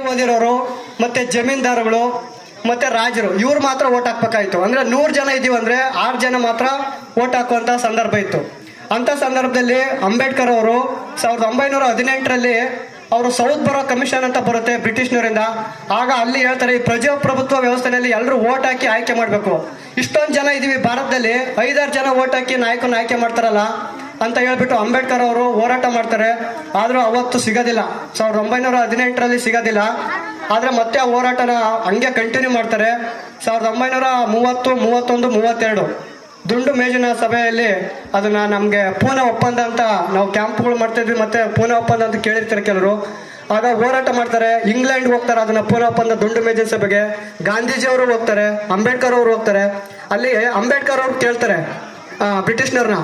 ಓದಿರೋರು ಮತ್ತೆ ಜಮೀನ್ದಾರಗಳು ಮತ್ತೆ ರಾಜರು ಇವ್ರು ಮಾತ್ರ ಓಟ್ ಹಾಕ್ಬೇಕಾಯ್ತು. ಅಂದ್ರೆ 100 ಜನ ಇದೀವಿ ಅಂದ್ರೆ 6 ಜನ ಮಾತ್ರ ಓಟ್ ಹಾಕುವಂತ ಸಂದರ್ಭ ಇತ್ತು. ಅಂತ ಸಂದರ್ಭದಲ್ಲಿ ಅಂಬೇಡ್ಕರ್ ಅವರು 1918ರಲ್ಲಿ ಅವರು ಸೌತ್ ಬರೋ ಕಮಿಷನ್ ಅಂತ ಬರುತ್ತೆ ಬ್ರಿಟಿಷ್ನವರಿಂದ. ಆಗ ಅಲ್ಲಿ ಹೇಳ್ತಾರೆ ಈ ಪ್ರಜಾಪ್ರಭುತ್ವ ವ್ಯವಸ್ಥೆಯಲ್ಲಿ ಎಲ್ಲರೂ ಓಟ್ ಹಾಕಿ ಆಯ್ಕೆ ಮಾಡಬೇಕು. ಇಷ್ಟೊಂದು ಜನ ಇದೀವಿ ಭಾರತದಲ್ಲಿ, 5-6 ಜನ ಓಟ್ ಹಾಕಿ ನಾಯಕನ ಆಯ್ಕೆ ಮಾಡ್ತಾರಲ್ಲ ಅಂತ ಹೇಳ್ಬಿಟ್ಟು ಅಂಬೇಡ್ಕರ್ ಅವರು ಹೋರಾಟ ಮಾಡ್ತಾರೆ. ಆದ್ರೂ ಅವತ್ತು ಸಿಗೋದಿಲ್ಲ, 1918ರಲ್ಲಿ ಸಿಗೋದಿಲ್ಲ. ಆದ್ರೆ ಮತ್ತೆ ಆ ಹೋರಾಟನ ಹಂಗೆ ಕಂಟಿನ್ಯೂ ಮಾಡ್ತಾರೆ. 1930, 31, 32 ದುಂಡು ಮೇಜಿನ ಸಭೆಯಲ್ಲಿ ಅದನ್ನ ನಮ್ಗೆ ಪೂನಾ ಒಪ್ಪಂದ ಅಂತ ನಾವು ಕ್ಯಾಂಪ್ಗಳು ಮಾಡ್ತಿದ್ವಿ, ಮತ್ತೆ ಪೂನಾ ಒಪ್ಪಂದ ಅಂತ ಕೇಳಿರ್ತಾರೆ ಕೆಲವರು. ಆಗ ಹೋರಾಟ ಮಾಡ್ತಾರೆ, ಇಂಗ್ಲೆಂಡ್ ಹೋಗ್ತಾರೆ ಅದನ್ನ ಪೂನಾ ಒಪ್ಪಂದ ದುಂಡು ಮೇಜಿನ ಸಭೆಗೆ. ಗಾಂಧೀಜಿ ಅವರು ಹೋಗ್ತಾರೆ, ಅಂಬೇಡ್ಕರ್ ಅವರು ಹೋಗ್ತಾರೆ. ಅಲ್ಲಿ ಅಂಬೇಡ್ಕರ್ ಅವ್ರು ಕೇಳ್ತಾರೆ ಬ್ರಿಟಿಷ್ನವ್ರನ್ನ,